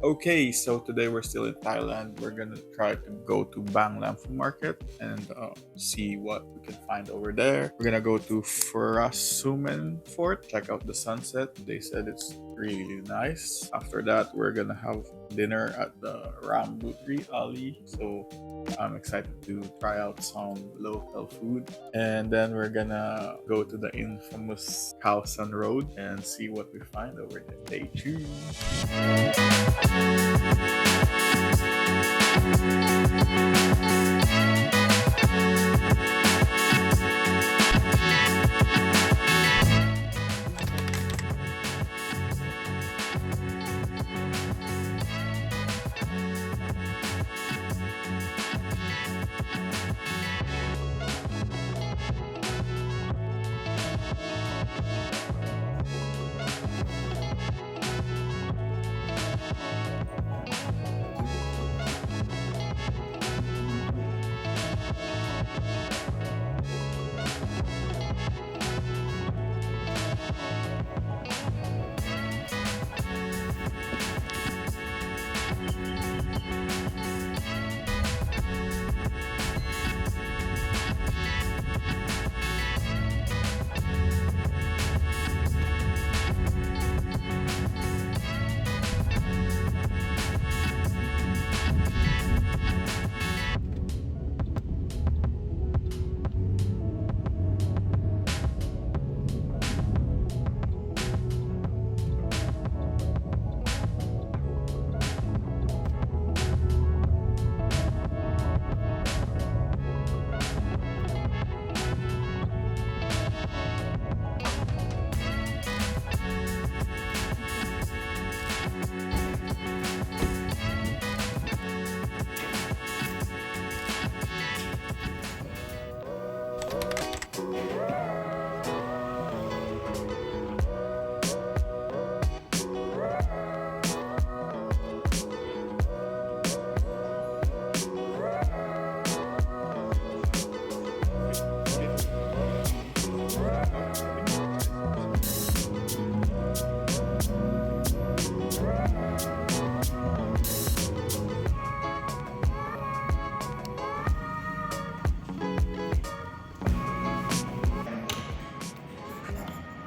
Okay, so today we're still in Thailand. We're gonna try to go to Bang Lamphu Market and see what we can find over there. We're gonna go to Phra Sumen Fort, check out the sunset. They said it's really nice. After that, we're gonna have dinner at the Rambutri Ali. So I'm excited to try out some local food. And then we're gonna go to the infamous Khao San Road and see what we find over there. Stay tuned.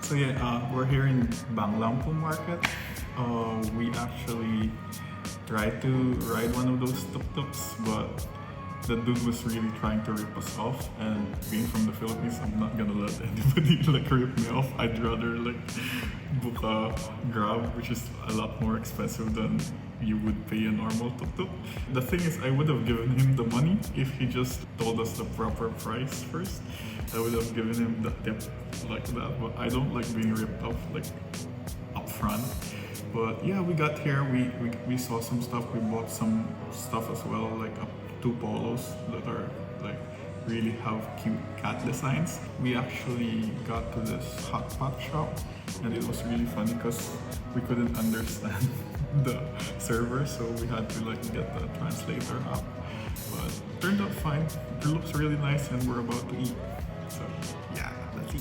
So yeah, we're here in Bang Lamphu Market. We actually tried to ride one of those tuk-tuks, but the dude was really trying to rip us off. And being from the Philippines, I'm not gonna let anybody like rip me off. I'd rather like book a Grab, which is a lot more expensive than you would pay a normal tuk-tuk. The thing is, I would have given him the money if he just told us the proper price first. I would have given him the tip like that, but I don't like being ripped off like up front. But yeah, we got here, we saw some stuff, we bought some stuff as well, like two polos that are like really have cute cat designs. We actually got to this hotpot shop and it was really funny because we couldn't understand the server, so we had to like get the translator up. But turned out fine. It looks really nice and we're about to eat. So yeah, let's eat.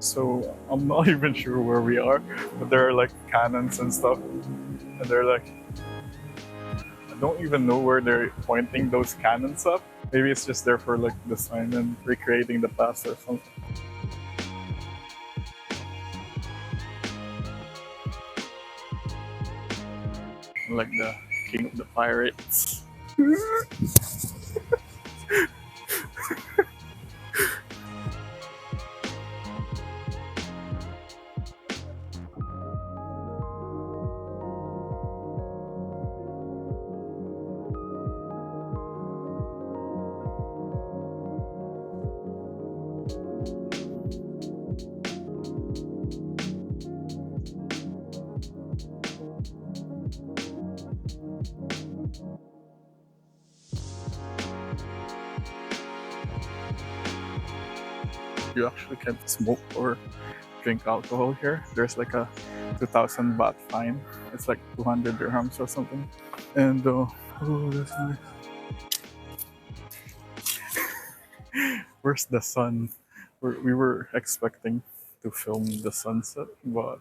So I'm not even sure where we are, but there are like cannons and stuff, and they're like, I don't even know where they're pointing those cannons up. Maybe it's just there for like the sign and recreating the past or something. Like the king of the pirates. you actually can't smoke or drink alcohol here. There's like a 2,000 baht fine. It's like 200 dirhams or something. And oh, that's nice. Where's the sun? We were expecting to film the sunset, but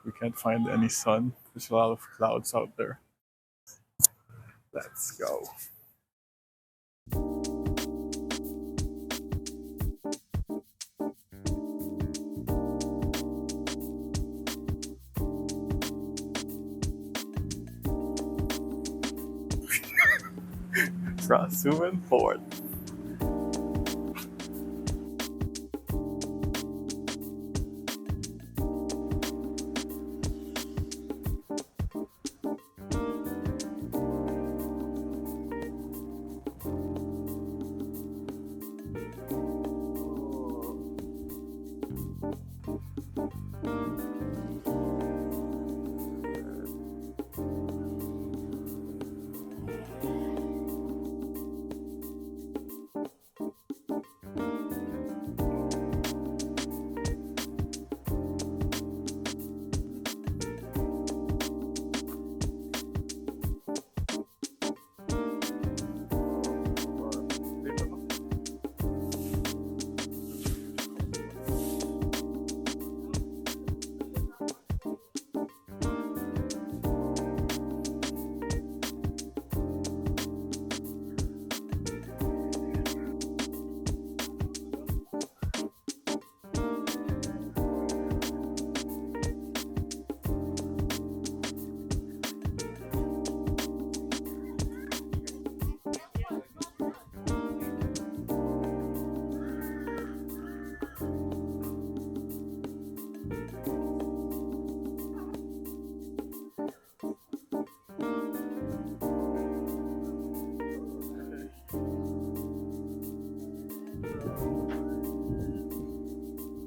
we can't find any sun. There's a lot of clouds out there. Let's go. Phra Sumen Fort.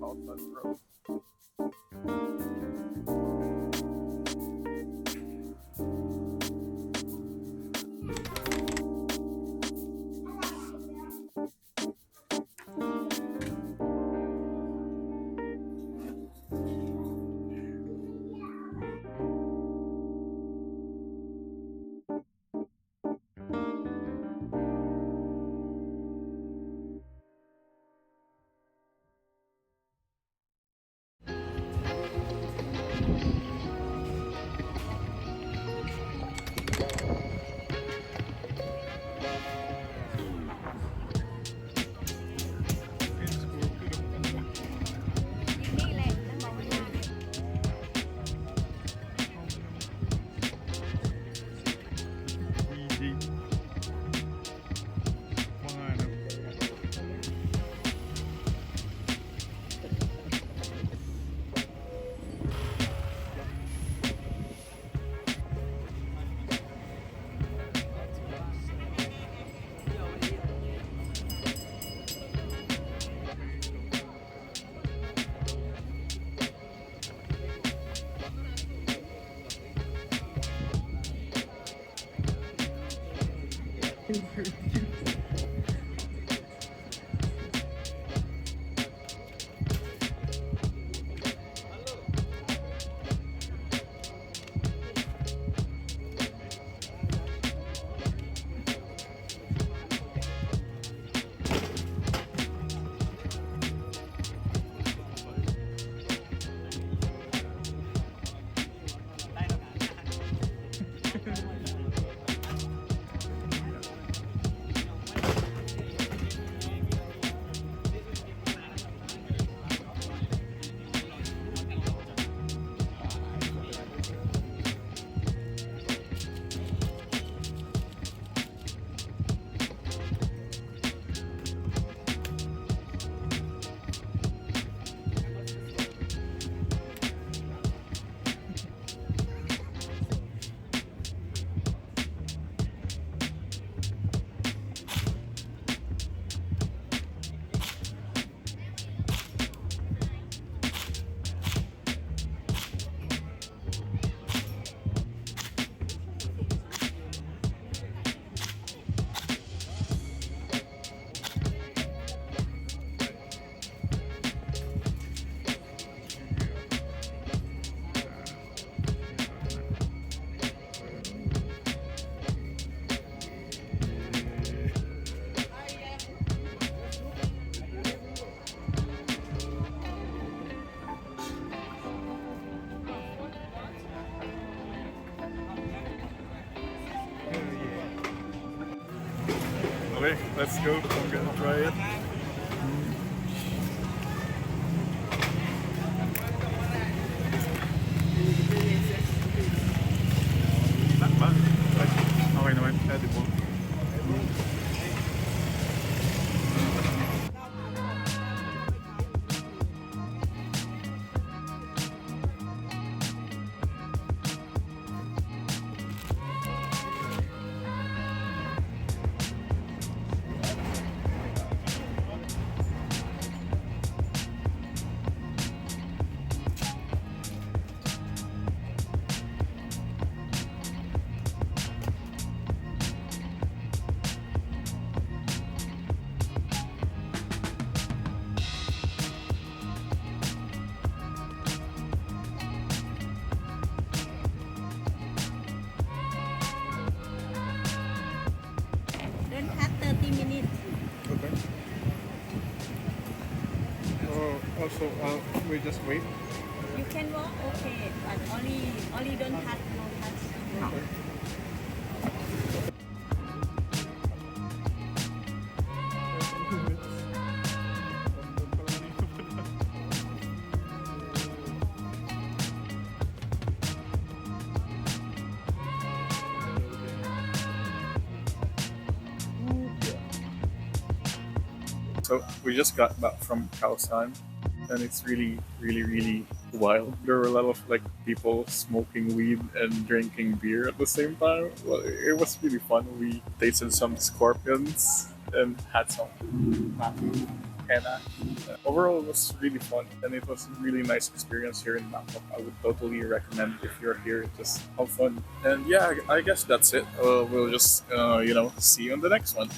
Khao San Road. Okay, let's go. I'm gonna try it. Not bad. Like, okay naman, edible. Don't have 30 minutes. Okay. Also, we just wait. You can walk, okay, but only don't touch, no touch. Okay. So we just got back from Khao San, and it's really, really, really wild. There were a lot of like people smoking weed and drinking beer at the same time. Well, it was really fun. We tasted some scorpions and had some henna. Overall, it was really fun, and it was a really nice experience here in Bangkok. I would totally recommend if you're here, just have fun. And yeah, I guess that's it. We'll just see you on the next one.